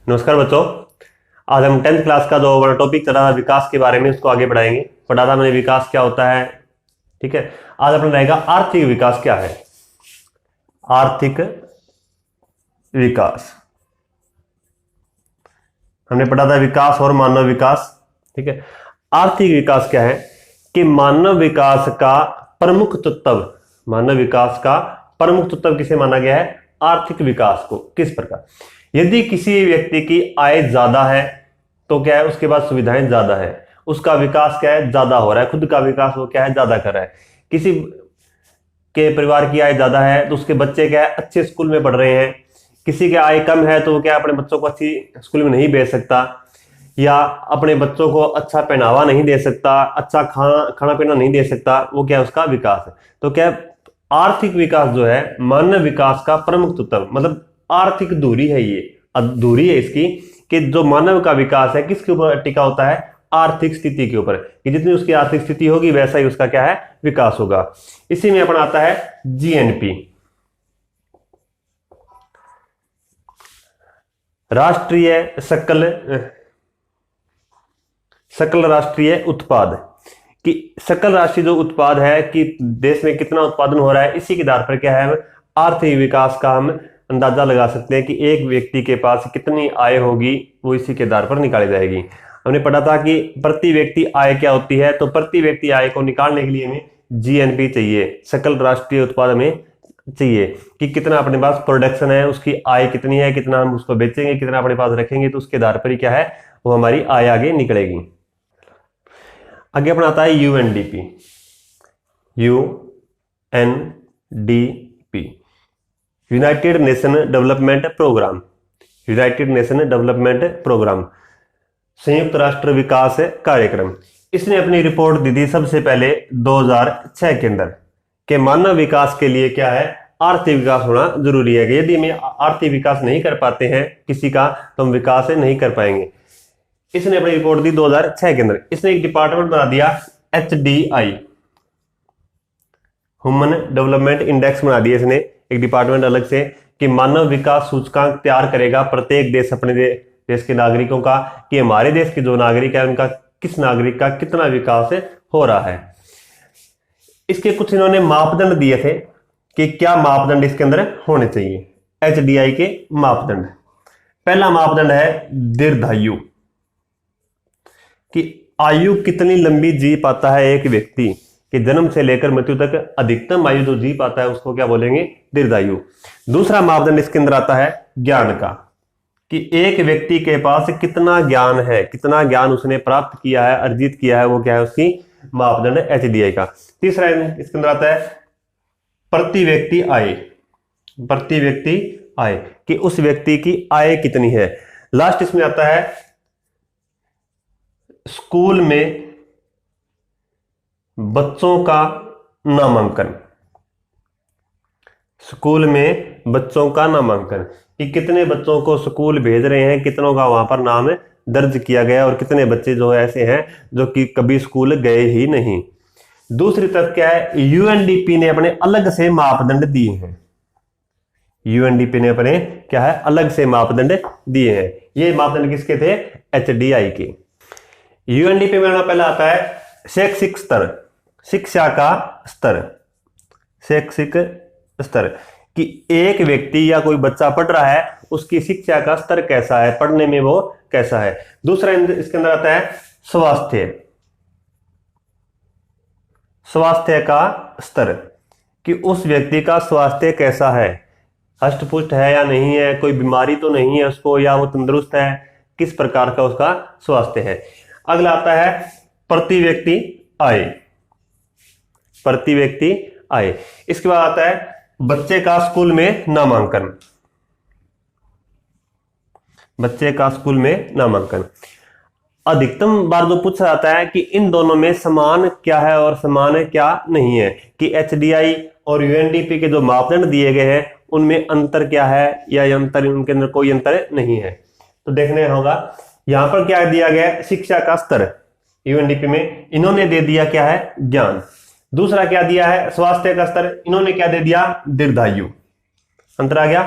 नमस्कार बच्चों। आज हम 10th क्लास का जो हमारा टॉपिक चला था विकास के बारे में उसको आगे बढ़ाएंगे। पढ़ा था मैंने विकास क्या होता है, ठीक है। आज अपना रहेगा आर्थिक विकास क्या है। आर्थिक विकास हमने पढ़ा था विकास और मानव विकास, ठीक है। आर्थिक विकास क्या है कि मानव विकास का प्रमुख तत्व, मानव विकास का प्रमुख तत्व किसे माना गया है? आर्थिक विकास को। किस प्रकार? यदि किसी व्यक्ति की आय ज्यादा है तो क्या है, उसके पास सुविधाएं ज्यादा है, उसका विकास क्या है, ज्यादा हो रहा है, खुद का विकास वो क्या है, ज्यादा कर रहा है। किसी के परिवार की आय ज्यादा है तो उसके बच्चे क्या है, अच्छे स्कूल में पढ़ रहे हैं। किसी की आय कम है तो वो क्या अपने बच्चों को अच्छी स्कूल में नहीं भेज सकता, या अपने बच्चों को अच्छा पहनावा नहीं दे सकता, अच्छा खाना पीना नहीं दे सकता, वो क्या उसका विकास है। तो क्या आर्थिक विकास जो है मानव विकास का प्रमुख तत्व, मतलब आर्थिक दूरी है, ये अधूरी है इसकी, कि जो मानव का विकास है किसके ऊपर टिका होता है? आर्थिक स्थिति के ऊपर, कि जितनी उसकी आर्थिक स्थिति होगी वैसा ही उसका क्या है, विकास होगा। इसी में अपना आता है जीएनपी, राष्ट्रीय सकल राष्ट्रीय उत्पाद, कि सकल राष्ट्रीय जो उत्पाद है कि देश में कितना उत्पादन हो रहा है, इसी के आधार पर क्या है आर्थिक विकास का हम अंदाजा लगा सकते हैं कि एक व्यक्ति के पास कितनी आय होगी, वो इसी के आधार पर निकाली जाएगी। हमने पढ़ा था कि प्रति व्यक्ति आय क्या होती है, तो प्रति व्यक्ति आय को निकालने के लिए हमें जीएनपी चाहिए, सकल राष्ट्रीय उत्पाद हमें चाहिए कि कितना अपने पास प्रोडक्शन है, उसकी आय कितनी है, कितना हम उसको बेचेंगे, कितना अपने पास रखेंगे, तो उसके आधार पर ही क्या है वो हमारी आय आगे निकलेगी। आगे अपना आता है UNDP, UNDP, united nation development programme, united nation development programme, संयुक्त राष्ट्र विकास कार्यक्रम। इसने अपनी रिपोर्ट दी थी सबसे पहले 2006 के अंदर कि मानव विकास के लिए क्या है, आर्थिक विकास होना जरूरी है। यदि हम आर्थिक विकास नहीं कर पाते हैं किसी का तो हम विकास नहीं कर पाएंगे। इसने अपनी रिपोर्ट दी 2006 के अंदर। इसने एक डिपार्टमेंट बना दिया HDI, ह्यूमन डेवलपमेंट इंडेक्स बना दिया इसने एक डिपार्टमेंट अलग से, कि मानव विकास सूचकांक तैयार करेगा प्रत्येक देश अपने देश के नागरिकों का, कि हमारे देश के जो नागरिक है उनका किस नागरिक का कितना विकास हो रहा है। इसके कुछ इन्होंने मापदंड दिए थे कि क्या मापदंड इसके अंदर होने चाहिए, HDI के मापदंड। पहला मापदंड है दीर्घायु, कि आयु कितनी लंबी जी पाता है एक व्यक्ति, कि जन्म से लेकर मृत्यु तक अधिकतम आयु जो जी पाता है उसको क्या बोलेंगे, दीर्घायु। दूसरा मापदंड इसके अंदर आता है ज्ञान का, कि एक व्यक्ति के पास कितना ज्ञान है, कितना ज्ञान उसने प्राप्त किया है, अर्जित किया है, वो क्या है उसकी मापदंड HDI का। तीसरा इसके अंदर आता है प्रति व्यक्ति आय, प्रति व्यक्ति आय, कि उस व्यक्ति की आय कितनी है। लास्ट इसमें आता है स्कूल में बच्चों का नामांकन, स्कूल में बच्चों का नामांकन, कि कितने बच्चों को स्कूल भेज रहे हैं, कितनों का वहां पर नाम दर्ज किया गया और कितने बच्चे जो ऐसे हैं जो कि कभी स्कूल गए ही नहीं। दूसरी तरफ क्या है, यूएनडीपी ने अपने अलग से मापदंड दिए हैं, यूएनडीपी ने अपने क्या है अलग से मापदंड दिए हैं। ये मापदंड किसके थे? HDI के। यूएनडीपी में पहला आता है शैक्षिक स्तर, शिक्षा का स्तर, शैक्षिक स्तर, कि एक व्यक्ति या कोई बच्चा पढ़ रहा है उसकी शिक्षा का स्तर कैसा है, पढ़ने में वो कैसा है। दूसरा इसके अंदर आता है स्वास्थ्य, स्वास्थ्य का स्तर, कि उस व्यक्ति का स्वास्थ्य कैसा है, हष्ट पुष्ट है या नहीं है, कोई बीमारी तो नहीं है उसको, या वो तंदुरुस्त है, किस प्रकार का उसका स्वास्थ्य है। अगला आता है प्रति व्यक्ति आय, प्रति व्यक्ति आय। इसके बाद आता है बच्चे का स्कूल में नामांकन, बच्चे का स्कूल में नामांकन। अधिकतम बार जो पूछा जाता है कि इन दोनों में समान क्या है और समान क्या नहीं है, कि HDI और यूएनडीपी के जो मापदंड दिए गए हैं उनमें अंतर क्या है, या अंतर उनके अंदर कोई अंतर नहीं है। तो देखने होगा यहां पर क्या दिया गया है, शिक्षा का स्तर, यूएनडीपी में इन्होंने दे दिया क्या है, ज्ञान। दूसरा क्या दिया है, स्वास्थ्य का स्तर, इन्होंने क्या दे दिया, दीर्घायु। अंतर आ गया।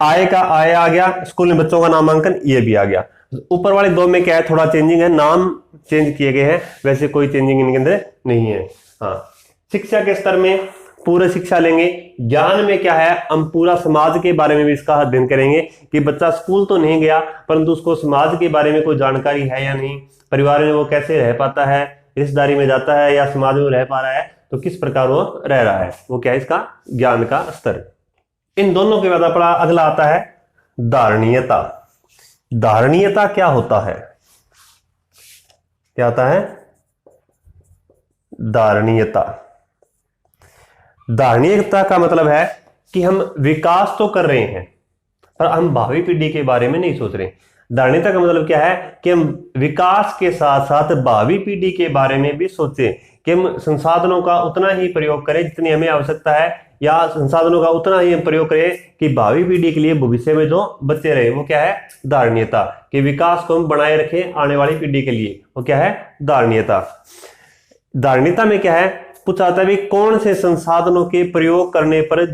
आय का आय आ गया, स्कूल में बच्चों का नामांकन ये भी आ गया। ऊपर वाले दो में क्या है, थोड़ा चेंजिंग है, नाम चेंज किए गए हैं, वैसे कोई चेंजिंग इनके अंदर नहीं है। हाँ, शिक्षा के स्तर में पूरा शिक्षा लेंगे। ज्ञान में क्या है, हम पूरा समाज के बारे में भी इसका अध्ययन करेंगे कि बच्चा स्कूल तो नहीं गया परंतु उसको समाज के बारे में कोई जानकारी है या नहीं, परिवार में वो कैसे रह पाता है, रिश्तेदारी में जाता है या समाज में रह पा रहा है तो किस प्रकार वो रह रहा है, वो क्या है इसका ज्ञान का स्तर। इन दोनों के बाद अपना अगला आता है धारणीयता। धारणीयता क्या होता है, क्या होता है धारणीयता? धारणीयता का मतलब है कि हम विकास तो कर रहे हैं पर हम भावी पीढ़ी के बारे में नहीं सोच रहे। धारणीयता का मतलब क्या है कि हम विकास के साथ साथ भावी पीढ़ी के बारे में भी सोचें कि हम संसाधनों का उतना ही प्रयोग करें जितनी हमें आवश्यकता है, या संसाधनों का उतना ही हम प्रयोग करें कि भावी पीढ़ी के लिए भविष्य में जो बच्चे रहे, वो क्या है धारणीयता, कि विकास को हम बनाए रखें आने वाली पीढ़ी के लिए, वो क्या है धारणीयता। धारणीयता में क्या है, पूछा जाता है कौन से संसाधनों के प्रयोग करने पर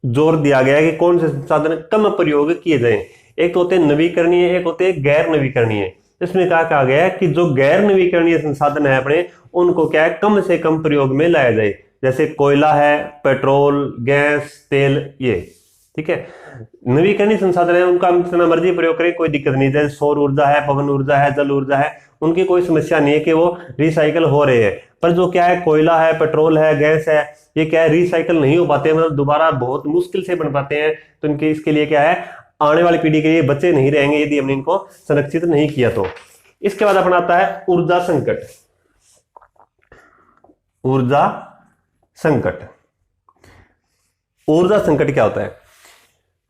जोर दिया गया है कि कौन से संसाधन कम प्रयोग किए जाए। एक होते हैं नवीकरणीय, एक होते हैं गैर नवीकरणीय। इसमें कहा गया है कि जो गैर नवीकरणीय संसाधन है अपने, उनको क्या है कम से कम प्रयोग में लाया जाए, जैसे कोयला है, पेट्रोल, गैस, तेल, ये ठीक है। नवीकरणीय संसाधन है उनका हम जितना मर्जी प्रयोग करें कोई दिक्कत नहीं, जैसे सौर ऊर्जा है, पवन ऊर्जा है, जल ऊर्जा है, उनकी कोई समस्या नहीं है कि वो रिसाइकल हो रहे हैं। पर जो क्या है कोयला है, पेट्रोल है, गैस है, ये क्या है रिसाइकल नहीं हो पाते, मतलब दोबारा बहुत मुश्किल से बन पाते हैं। तो इनके इसके लिए क्या है आने वाली पीढ़ी के लिए बचे नहीं रहेंगे यदि हमने इनको संरक्षित नहीं किया तो। इसके बाद अपना आता है ऊर्जा संकट। ऊर्जा संकट, ऊर्जा संकट क्या होता है?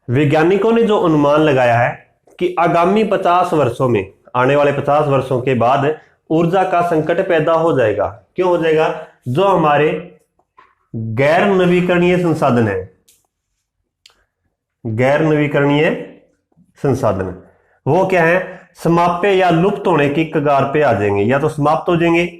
वैज्ञानिकों ने जो अनुमान लगाया है कि आगामी 50 वर्षों में, आने वाले 50 वर्षों के बाद ऊर्जा का संकट पैदा हो जाएगा। क्यों हो जाएगा? जो हमारे गैर नवीकरणीय संसाधन है, गैर नवीकरणीय संसाधन वो क्या है समाप्य या लुप्त होने की कगार पे आ जाएंगे, या तो समाप्त हो जाएंगे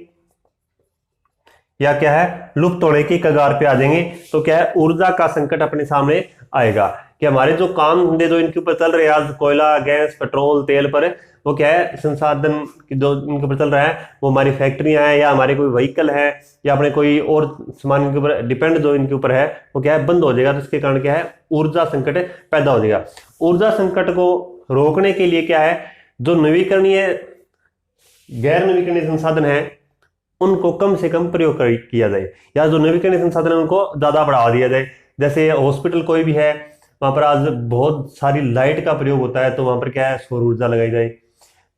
या क्या है लुप्त होने की कगार पे आ जाएंगे। तो क्या है ऊर्जा का संकट अपने सामने आएगा कि हमारे जो काम धंधे जो इनके ऊपर चल रहे हैं आज कोयला, गैस, पेट्रोल, तेल पर, वो क्या है संसाधन जो इनके ऊपर चल रहा है वो हमारी फैक्ट्रियां हैं या हमारे कोई व्हीकल है या अपने कोई और सामान इनके ऊपर डिपेंड जो इनके ऊपर है वो क्या है बंद हो जाएगा। तो इसके कारण क्या है ऊर्जा संकट पैदा हो जाएगा। ऊर्जा संकट को रोकने के लिए क्या है जो नवीकरणीय गैर नवीकरणीय संसाधन है उनको कम से कम प्रयोग किया जाए, या जो नवीकरणीय संसाधन है उनको ज्यादा बढ़ावा दिया जाए। जैसे हॉस्पिटल कोई भी है वहां पर आज बहुत सारी लाइट का प्रयोग होता है, तो वहां पर क्या है सौर ऊर्जा लगाई जाए।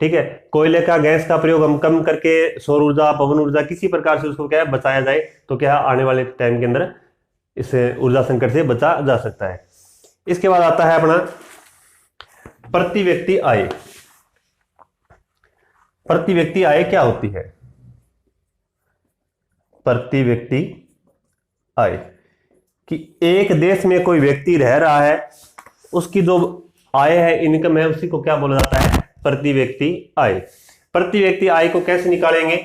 ठीक है, कोयले का गैस का प्रयोग हम कम करके सौर ऊर्जा, पवन ऊर्जा किसी प्रकार से उसको क्या है बचाया जाए, तो क्या है आने वाले टाइम के अंदर इस ऊर्जा संकट से बचा जा सकता है। इसके बाद आता है अपना प्रति व्यक्ति आय। प्रति व्यक्ति आय क्या होती है? प्रति व्यक्ति आय कि एक देश में कोई व्यक्ति रह रहा है उसकी जो आय है इनकम है उसी को क्या बोला जाता है प्रति व्यक्ति आय। प्रति व्यक्ति आय को कैसे निकालेंगे?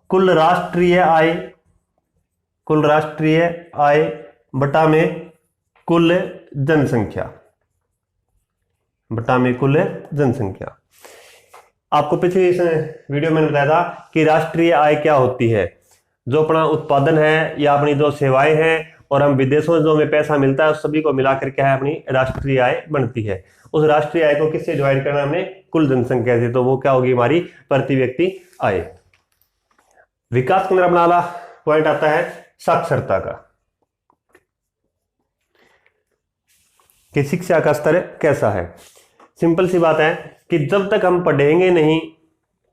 कुल राष्ट्रीय आय, कुल राष्ट्रीय आय बटा में कुल जनसंख्या, बटा में कुल जनसंख्या। आपको पिछले इस वीडियो में बताया था कि राष्ट्रीय आय क्या होती है, जो अपना उत्पादन है या अपनी जो सेवाएं हैं और हम विदेशों में जो हमें पैसा मिलता है उस सभी को मिलाकर क्या है अपनी राष्ट्रीय आय बनती है। उस राष्ट्रीय आय को किससे डिवाइड करना हमने? कुल जनसंख्या से, तो वो क्या होगी हमारी प्रति व्यक्ति आय। विकास के अंदर अपना अगला पॉइंट आता है साक्षरता का, कि शिक्षा का स्तर कैसा है। सिंपल सी बात है कि जब तक हम पढ़ेंगे नहीं,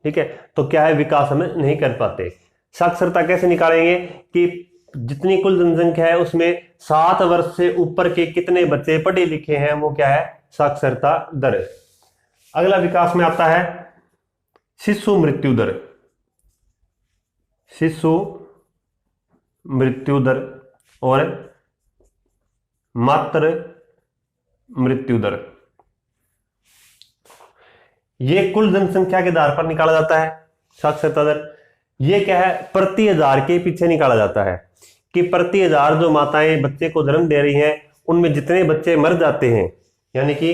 ठीक है, तो क्या है विकास हम नहीं कर पाते। साक्षरता कैसे निकालेंगे कि जितनी कुल जनसंख्या है उसमें 7 वर्ष से ऊपर के कितने बच्चे पढ़े लिखे हैं, वो क्या है साक्षरता दर। अगला विकास में आता है शिशु मृत्यु दर। शिशु मृत्यु दर और मातृ मृत्यु दर, ये कुल जनसंख्या के आधार पर निकाला जाता है साक्षरता दर। ये क्या है प्रति 1000 के पीछे निकाला जाता है कि प्रति 1000 जो माताएं बच्चे को जन्म दे रही हैं उनमें जितने बच्चे मर जाते हैं, यानी कि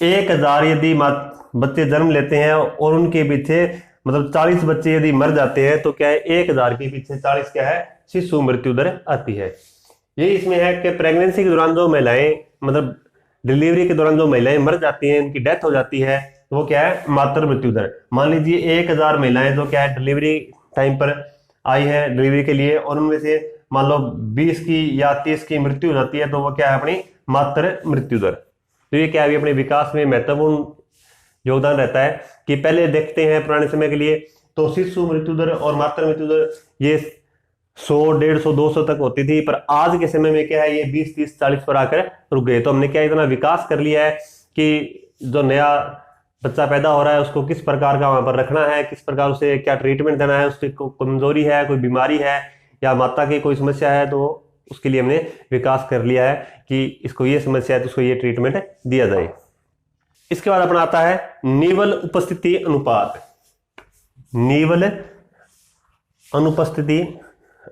1000 यदि बच्चे जन्म लेते हैं और उनके पीछे मतलब 40 बच्चे यदि मर जाते हैं तो क्या है 1000 के पीछे 40 क्या है शिशु मृत्यु दर आती है। ये इसमें है कि प्रेगनेंसी के दौरान जो महिलाएं मतलब डिलीवरी के दौरान जो महिलाएं मर जाती हैं, उनकी डेथ हो जाती है, तो वो क्या है मातृ मृत्यु दर। मान लीजिए 1000 महिलाएं जो क्या है डिलीवरी टाइम पर आई है डिलीवरी के लिए, और उनमें से मान लो 20 की या 30 की मृत्यु हो जाती है, तो वो क्या है अपनी मातृ मृत्यु दर। तो ये क्या है अपने विकास में महत्वपूर्ण योगदान रहता है कि पहले देखते हैं पुराने समय के लिए तो शिशु मृत्यु दर और मातृ मृत्यु दर ये 100, 150, 200 तक होती थी, पर आज के समय में क्या है ये 20, 30, 40 पर आकर रुक गए। तो हमने क्या इतना विकास कर लिया है कि जो नया बच्चा पैदा हो रहा है उसको किस प्रकार का वहां पर रखना है, किस प्रकार उसे क्या ट्रीटमेंट देना है, उसकी कमजोरी है, कोई बीमारी है या माता की कोई समस्या है, तो उसके लिए हमने विकास कर लिया है कि इसको ये समस्या है तो उसको ये ट्रीटमेंट दिया जाए। इसके बाद अपना आता है नीवल उपस्थिति अनुपात। नीवल अनुपस्थिति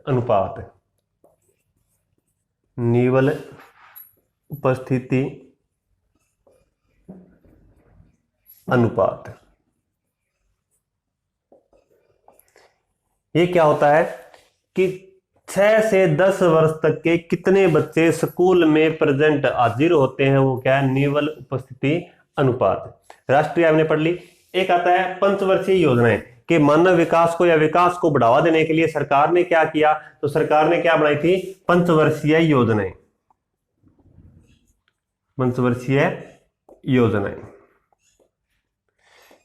अनुपात, नीवल उपस्थिति अनुपात। ये क्या होता है कि 6 से 10 वर्ष तक के कितने बच्चे स्कूल में प्रेजेंट हाजिर होते हैं, वो क्या है नीवल उपस्थिति अनुपात। राष्ट्रीय हमने पढ़ ली। एक आता है पंचवर्षीय योजनाएं कि मानव विकास को या विकास को बढ़ावा देने के लिए सरकार ने क्या किया, तो सरकार ने क्या बनाई थी पंचवर्षीय योजनाएं। पंचवर्षीय योजनाएं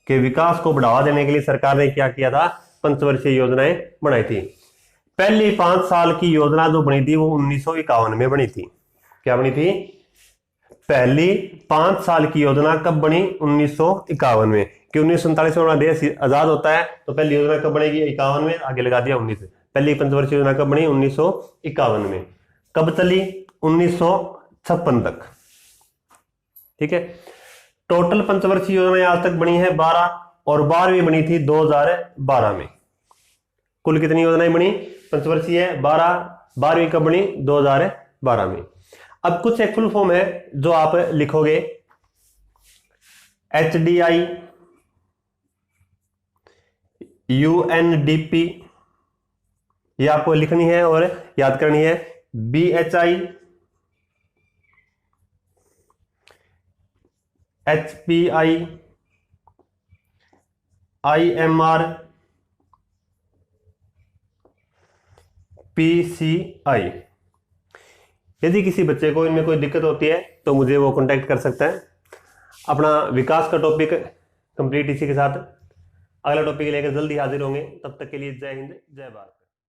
के विकास को बढ़ावा देने के लिए सरकार ने क्या किया था, पंचवर्षीय योजनाएं बनाई थी। पहली 5 साल की योजना जो बनी थी वो 1951 में बनी थी। क्या बनी थी? पहली 5 साल की योजना कब बनी? 1951 में। कि 1947 में हमारा देश आजाद होता है तो पहली योजना कब बनेगी? 51 में, आगे लगा दिया 19। पहली पंचवर्षीय योजना कब बनी? 1951 में। कब चली? 1956 तक। ठीक है। टोटल पंचवर्षीय योजनाएं आज तक बनी है 12 और 12वीं बनी थी 2012 में। कुल कितनी योजनाएं बनी पंचवर्षीय? 12। 12वीं कब बनी? 2012 में। अब कुछ एक फुल फॉर्म है जो आप लिखोगे, HDI, UNDP, ये आपको लिखनी है और याद करनी है। BHI, HPI, IMR, PCI। यदि किसी बच्चे को इनमें कोई दिक्कत होती है तो मुझे वो कांटेक्ट कर सकता है। अपना विकास का टॉपिक कंप्लीट इसी के साथ। अगला टॉपिक लेकर जल्दी हाजिर होंगे। तब तक के लिए जय हिंद, जय भारत।